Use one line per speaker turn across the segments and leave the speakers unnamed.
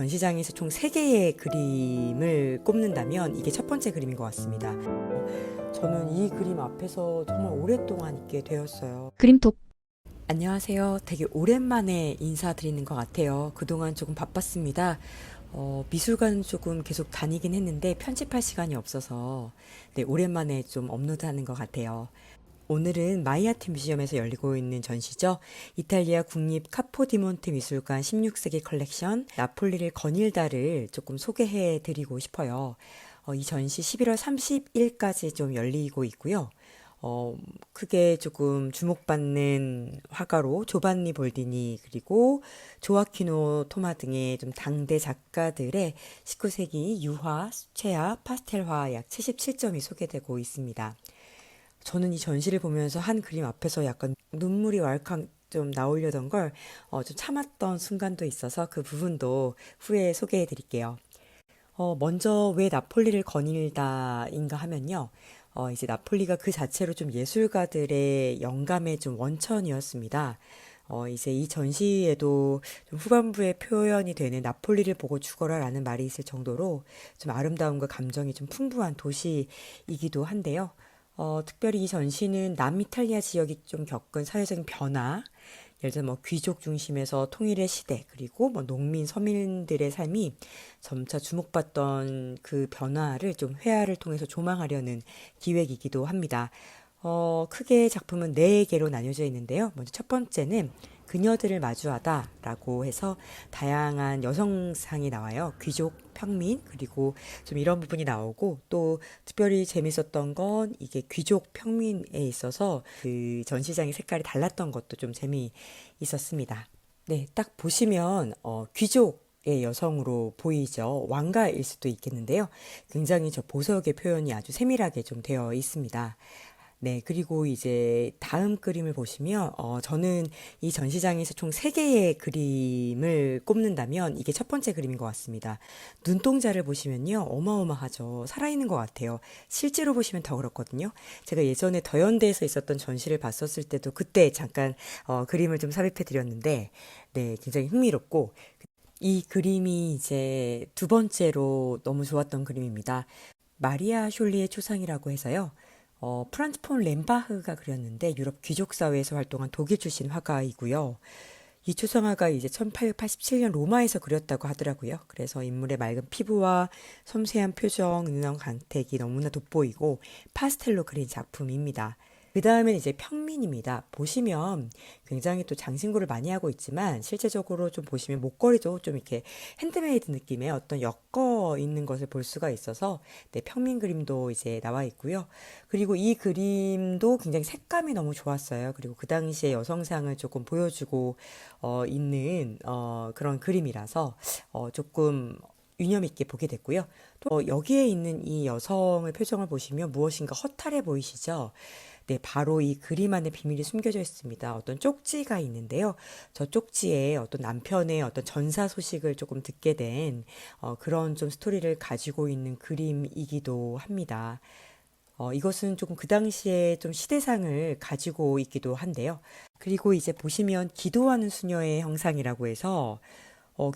전시장에서 총 3개의 그림을 꼽는다면 이게 첫 번째 그림인 것 같습니다. 저는 이 그림 앞에서 정말 오랫동안 있게 되었어요.
그림톡.
안녕하세요. 되게 오랜만에 인사드리는 것 같아요. 그동안 조금 바빴습니다. 미술관 조금 계속 다니긴 했는데 편집할 시간이 없어서 네, 오랜만에 좀 업로드하는 것 같아요. 오늘은 마이아트 뮤지엄에서 열리고 있는 전시죠. 이탈리아 국립 카포디몬테 미술관 16세기 컬렉션 나폴리를 거닐다를 조금 소개해 드리고 싶어요. 이 전시 11월 30일까지 좀 열리고 있고요. 크게 조금 주목받는 화가로 조반니 볼디니 그리고 조아키노 토마 등의 좀 당대 작가들의 19세기 유화, 수채화, 파스텔화 약 77점이 소개되고 있습니다. 저는 이 전시를 보면서 한 그림 앞에서 약간 눈물이 왈칵 좀 나오려던 걸 좀 참았던 순간도 있어서 그 부분도 후에 소개해 드릴게요. 먼저 왜 나폴리를 거닐다인가 하면요. 이제 나폴리가 그 자체로 좀 예술가들의 영감의 좀 원천이었습니다. 이제 이 전시에도 좀 후반부에 표현이 되는 나폴리를 보고 죽어라 라는 말이 있을 정도로 좀 아름다움과 감정이 좀 풍부한 도시이기도 한데요. 특별히 이 전시는 남이탈리아 지역이 좀 겪은 사회적인 변화, 예를 들어 뭐 귀족 중심에서 통일의 시대, 그리고 뭐 농민, 서민들의 삶이 점차 주목받던 그 변화를 좀 회화를 통해서 조망하려는 기획이기도 합니다. 크게 작품은 네 개로 나뉘어져 있는데요. 먼저 첫 번째는 그녀들을 마주하다라고 해서 다양한 여성상이 나와요. 귀족, 평민, 그리고 좀 이런 부분이 나오고 또 특별히 재밌었던 건 이게 귀족 평민에 있어서 그 전시장의 색깔이 달랐던 것도 좀 재미있었습니다. 네, 딱 보시면 귀족의 여성으로 보이죠. 왕가일 수도 있겠는데요. 굉장히 저 보석의 표현이 아주 세밀하게 좀 되어 있습니다. 네, 그리고 이제 다음 그림을 보시면, 저는 이 전시장에서 총 3개의 그림을 꼽는다면 이게 첫 번째 그림인 것 같습니다. 눈동자를 보시면요, 어마어마하죠. 살아있는 것 같아요. 실제로 보시면 더 그렇거든요. 제가 예전에 더현대에서 있었던 전시를 봤었을 때도 그때 잠깐 그림을 좀 삽입해 드렸는데, 네, 굉장히 흥미롭고, 이 그림이 이제 두 번째로 너무 좋았던 그림입니다. 마리아 숄리의 초상이라고 해서요. 프란츠 폰 렘바흐가 그렸는데 유럽 귀족 사회에서 활동한 독일 출신 화가이고요. 이 초상화가 이제 1887년 로마에서 그렸다고 하더라고요. 그래서 인물의 맑은 피부와 섬세한 표정, 은은한 광택이 너무나 돋보이고 파스텔로 그린 작품입니다. 그 다음엔 이제 평민입니다. 보시면 굉장히 또 장신구를 많이 하고 있지만 실제적으로 좀 보시면 목걸이도 좀 이렇게 핸드메이드 느낌의 어떤 엮어 있는 것을 볼 수가 있어서 네, 평민 그림도 이제 나와 있고요. 그리고 이 그림도 굉장히 색감이 너무 좋았어요. 그리고 그 당시에 여성상을 조금 보여주고 있는 그런 그림이라서 조금 유념 있게 보게 됐고요. 또 여기에 있는 이 여성의 표정을 보시면 무엇인가 허탈해 보이시죠? 네, 바로 이 그림 안에 비밀이 숨겨져 있습니다. 어떤 쪽지가 있는데요. 저 쪽지에 어떤 남편의 어떤 전사 소식을 조금 듣게 된 그런 좀 스토리를 가지고 있는 그림이기도 합니다. 이것은 조금 그 당시에 좀 시대상을 가지고 있기도 한데요. 그리고 이제 보시면 기도하는 수녀의 형상이라고 해서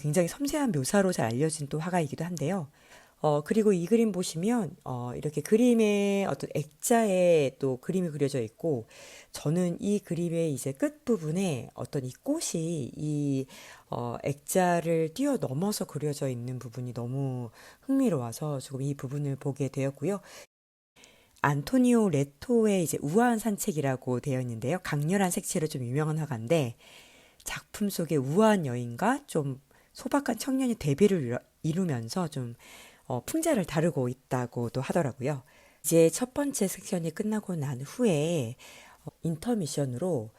굉장히 섬세한 묘사로 잘 알려진 또 화가이기도 한데요. 그리고 이 그림 보시면, 이렇게 그림에 어떤 액자에 또 그림이 그려져 있고, 저는 이 그림의 이제 끝부분에 어떤 이 꽃이 이, 액자를 뛰어넘어서 그려져 있는 부분이 너무 흥미로워서 조금 이 부분을 보게 되었고요. 안토니오 레토의 이제 우아한 산책이라고 되어 있는데요. 강렬한 색채로 좀 유명한 화가인데, 작품 속의 우아한 여인과 좀 소박한 청년이 대비를 이루면서 좀 풍자를 다루고 있다고도 하더라고요. 이제 첫 번째 섹션이 끝나고 난 후에 인터미션으로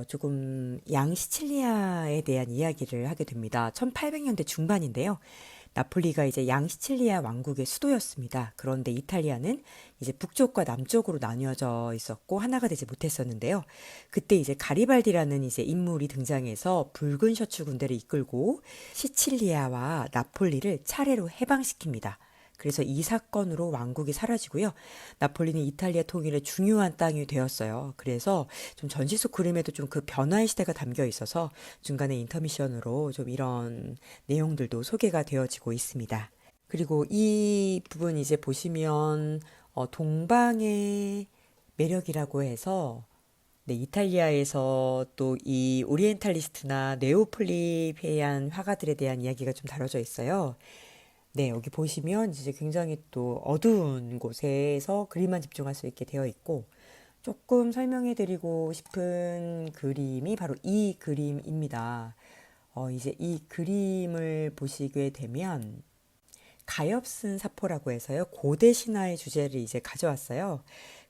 조금 양시칠리아에 대한 이야기를 하게 됩니다. 1800년대 중반인데요. 나폴리가 이제 양시칠리아 왕국의 수도였습니다. 그런데 이탈리아는 이제 북쪽과 남쪽으로 나뉘어져 있었고 하나가 되지 못했었는데요. 그때 이제 가리발디라는 이제 인물이 등장해서 붉은 셔츠 군대를 이끌고 시칠리아와 나폴리를 차례로 해방시킵니다. 그래서 이 사건으로 왕국이 사라지고요. 나폴리는 이탈리아 통일의 중요한 땅이 되었어요. 그래서 좀 전시 속 그림에도 좀 그 변화의 시대가 담겨 있어서 중간에 인터미션으로 좀 이런 내용들도 소개가 되어지고 있습니다. 그리고 이 부분 이제 보시면 동방의 매력이라고 해서 네, 이탈리아에서 또 이 오리엔탈리스트나 네오플리페이안 화가들에 대한 이야기가 좀 다뤄져 있어요. 네, 여기 보시면 이제 굉장히 또 어두운 곳에서 그림만 집중할 수 있게 되어 있고 조금 설명해 드리고 싶은 그림이 바로 이 그림입니다. 이제 이 그림을 보시게 되면 가엾은 사포라고 해서요. 고대 신화의 주제를 이제 가져왔어요.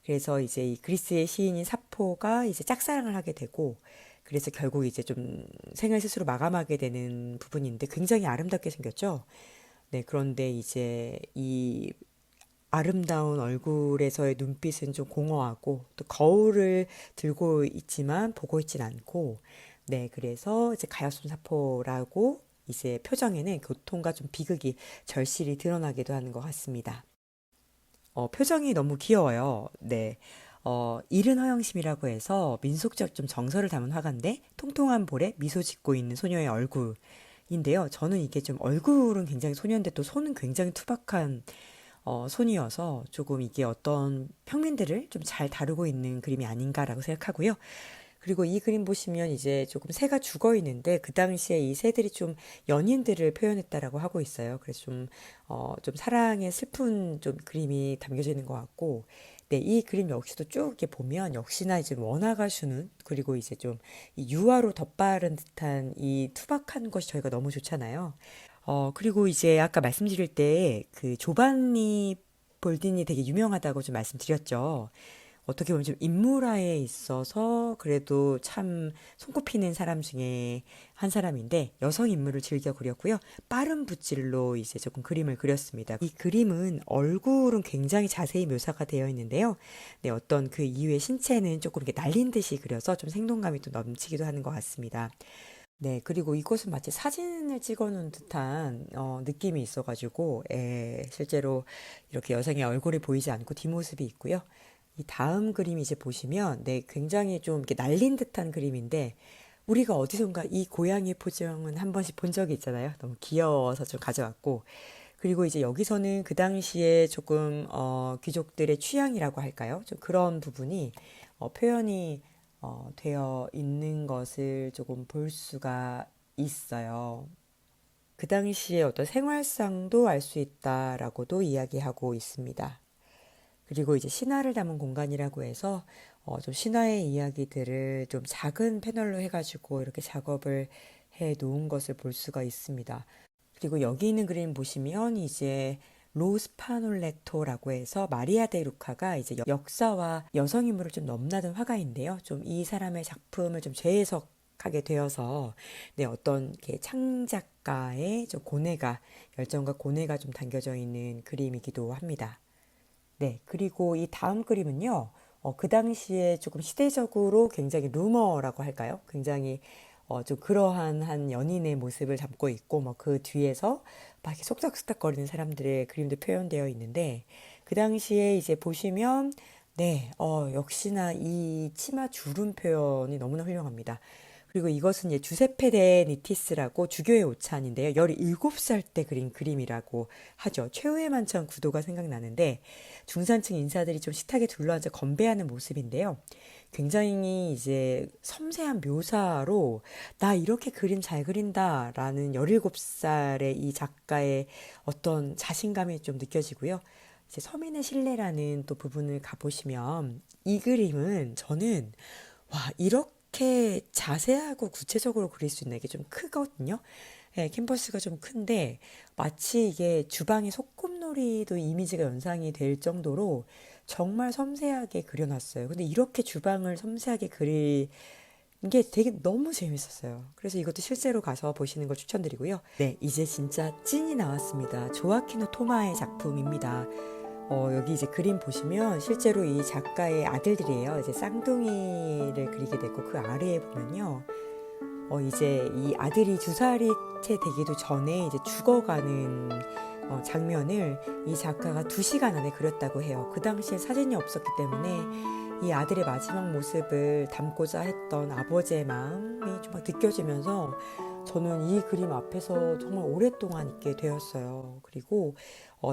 그래서 이제 이 그리스의 시인인 사포가 이제 짝사랑을 하게 되고 그래서 결국 이제 좀 생을 스스로 마감하게 되는 부분인데 굉장히 아름답게 생겼죠. 네, 그런데 이제 이 아름다운 얼굴에서의 눈빛은 좀 공허하고 또 거울을 들고 있지만 보고 있진 않고 네, 그래서 이제 가엾은 사포라고 이제 표정에는 고통과 좀 비극이 절실히 드러나기도 하는 것 같습니다. 표정이 너무 귀여워요. 네. 이른 허영심이라고 해서 민속적 좀 정서를 담은 화가인데 통통한 볼에 미소 짓고 있는 소녀의 얼굴인데요. 저는 이게 좀 얼굴은 굉장히 소년데 또 손은 굉장히 투박한 손이어서 조금 이게 어떤 평민들을 좀 잘 다루고 있는 그림이 아닌가라고 생각하고요. 그리고 이 그림 보시면 이제 조금 새가 죽어 있는데 그 당시에 이 새들이 좀 연인들을 표현했다라고 하고 있어요. 그래서 좀 사랑의 슬픈 좀 그림이 담겨져 있는 것 같고, 네, 이 그림 역시도 쭉 이렇게 보면 역시나 이제 원화가 주는 그리고 이제 좀 이 유화로 덧바른 듯한 이 투박한 것이 저희가 너무 좋잖아요. 그리고 이제 아까 말씀드릴 때 그 조반니 볼디니 되게 유명하다고 좀 말씀드렸죠. 어떻게 보면 좀 인물화에 있어서 그래도 참 손꼽히는 사람 중에 한 사람인데 여성 인물을 즐겨 그렸고요. 빠른 붓질로 이제 조금 그림을 그렸습니다. 이 그림은 얼굴은 굉장히 자세히 묘사가 되어 있는데요. 네, 어떤 그 이후의 신체는 조금 이렇게 날린 듯이 그려서 좀 생동감이 또 넘치기도 하는 것 같습니다. 네, 그리고 이곳은 마치 사진을 찍어 놓은 듯한 느낌이 있어가지고 실제로 이렇게 여성의 얼굴이 보이지 않고 뒷모습이 있고요. 이 다음 그림 이제 보시면 네, 굉장히 좀 이렇게 날린 듯한 그림인데 우리가 어디선가 이 고양이의 표정은 한 번씩 본 적이 있잖아요. 너무 귀여워서 좀 가져왔고 그리고 이제 여기서는 그 당시에 조금 귀족들의 취향이라고 할까요? 좀 그런 부분이 표현이 되어 있는 것을 조금 볼 수가 있어요. 그 당시에 어떤 생활상도 알 수 있다라고도 이야기하고 있습니다. 그리고 이제 신화를 담은 공간이라고 해서 좀 신화의 이야기들을 좀 작은 패널로 해가지고 이렇게 작업을 해 놓은 것을 볼 수가 있습니다. 그리고 여기 있는 그림 보시면 이제 로스파놀레토라고 해서 마리아 데 루카가 이제 역사와 여성 인물을 좀 넘나든 화가인데요. 좀 이 사람의 작품을 좀 재해석하게 되어서 네, 어떤 이렇게 창작가의 좀 고뇌가 열정과 고뇌가 좀 담겨져 있는 그림이기도 합니다. 네, 그리고 이 다음 그림은요, 그 당시에 조금 시대적으로 굉장히 루머라고 할까요? 굉장히 좀 그러한 한 연인의 모습을 담고 있고, 뭐 그 뒤에서 막 이렇게 속닥속닥거리는 사람들의 그림도 표현되어 있는데, 그 당시에 이제 보시면, 네, 역시나 이 치마 주름 표현이 너무나 훌륭합니다. 그리고 이것은 이제 주세페 데 니티스라고 주교의 오찬인데요. 17살 때 그린 그림이라고 하죠. 최후의 만찬 구도가 생각나는데 중산층 인사들이 좀 식탁에 둘러앉아 건배하는 모습인데요. 굉장히 이제 섬세한 묘사로 나 이렇게 그림 잘 그린다라는 17살의 이 작가의 어떤 자신감이 좀 느껴지고요. 이제 서민의 신뢰라는 또 부분을 가보시면 이 그림은 저는 와, 이렇게 자세하고 구체적으로 그릴 수 있는 게 좀 크거든요. 예, 캔버스가 좀 큰데 마치 이게 주방의 소꿉놀이도 이미지가 연상이 될 정도로 정말 섬세하게 그려놨어요. 근데 이렇게 주방을 섬세하게 그릴 게 되게 너무 재밌었어요. 그래서 이것도 실제로 가서 보시는 걸 추천드리고요. 네, 이제 진짜 찐이 나왔습니다. 조아키노 토마의 작품입니다. 여기 이제 그림 보시면 실제로 이 작가의 아들들이에요. 이제 쌍둥이를 그리게 됐고 그 아래에 보면요. 이제 이 아들이 2살이 채 되기도 전에 이제 죽어가는 장면을 이 작가가 2시간 안에 그렸다고 해요. 그 당시에 사진이 없었기 때문에 이 아들의 마지막 모습을 담고자 했던 아버지의 마음이 좀 막 느껴지면서 저는 이 그림 앞에서 정말 오랫동안 있게 되었어요. 그리고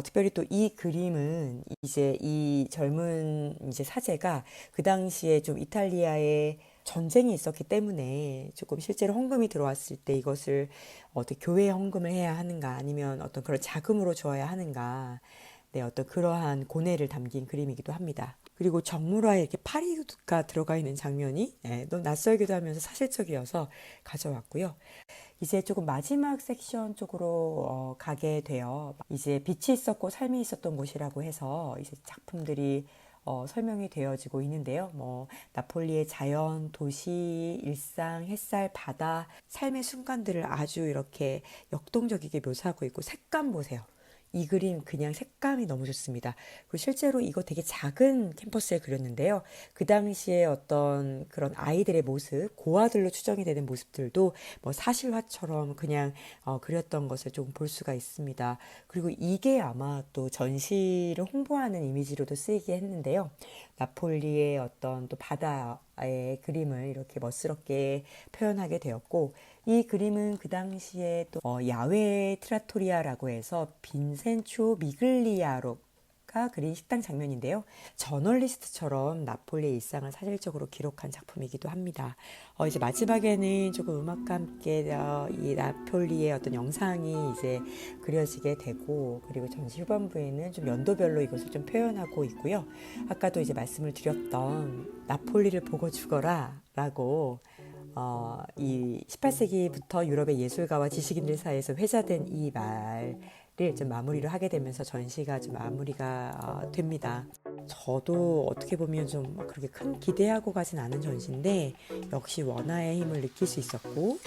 특별히 또 이 그림은 이제 이 젊은 이제 사제가 그 당시에 좀 이탈리아에 전쟁이 있었기 때문에 조금 실제로 헌금이 들어왔을 때 이것을 어떻게 교회에 헌금을 해야 하는가 아니면 어떤 그런 자금으로 주어야 하는가 네, 어떤 그러한 고뇌를 담긴 그림이기도 합니다. 그리고 정물화에 이렇게 파리가 들어가 있는 장면이 너무 낯설기도 하면서 사실적이어서 가져왔고요. 이제 조금 마지막 섹션 쪽으로 가게 돼요. 이제 빛이 있었고 삶이 있었던 곳이라고 해서 이제 작품들이 설명이 되어지고 있는데요. 뭐 나폴리의 자연, 도시, 일상, 햇살, 바다, 삶의 순간들을 아주 이렇게 역동적이게 묘사하고 있고 색감 보세요. 이 그림 그냥 색감이 너무 좋습니다. 그리고 실제로 이거 되게 작은 캠퍼스에 그렸는데요. 그 당시에 어떤 그런 아이들의 모습, 고아들로 추정이 되는 모습들도 뭐 사실화처럼 그냥 그렸던 것을 조금 볼 수가 있습니다. 그리고 이게 아마 또 전시를 홍보하는 이미지로도 쓰이게 했는데요. 나폴리의 어떤 또 바다의 그림을 이렇게 멋스럽게 표현하게 되었고 이 그림은 그 당시에 또 야외 트라토리아라고 해서 빈센초 미글리아로가 그린 식당 장면인데요. 저널리스트처럼 나폴리의 일상을 사실적으로 기록한 작품이기도 합니다. 이제 마지막에는 조금 음악과 함께 이 나폴리의 어떤 영상이 이제 그려지게 되고 그리고 전시 후반부에는 좀 연도별로 이것을 좀 표현하고 있고요. 아까도 이제 말씀을 드렸던 나폴리를 보고 죽어라 라고 이 18세기부터 유럽의 예술가와 지식인들 사이에서 회자된 이 말을 좀 마무리를 하게 되면서 전시가 좀 마무리가 됩니다. 저도 어떻게 보면 좀 그렇게 큰 기대하고 가진 않은 전시인데 역시 원화의 힘을 느낄 수 있었고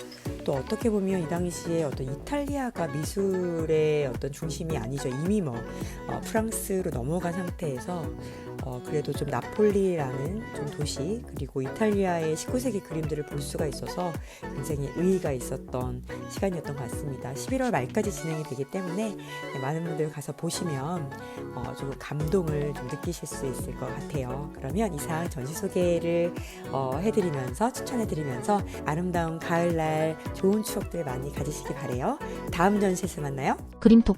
또 어떻게 보면 이 당시에 어떤 이탈리아가 미술의 어떤 중심이 아니죠. 이미 프랑스로 넘어간 상태에서 그래도 좀 나폴리라는 좀 도시 그리고 이탈리아의 19세기 그림들을 볼 수가 있어서 굉장히 의의가 있었던 시간이었던 것 같습니다. 11월 말까지 진행이 되기 때문에 많은 분들 가서 보시면 좀 감동을 좀 느끼실 수 있을 것 같아요. 그러면 이상 전시 소개를 해드리면서 추천해드리면서 아름다운 가을날 좋은 추억들 많이 가지시기 바래요. 다음 전시에서 만나요.
그림톡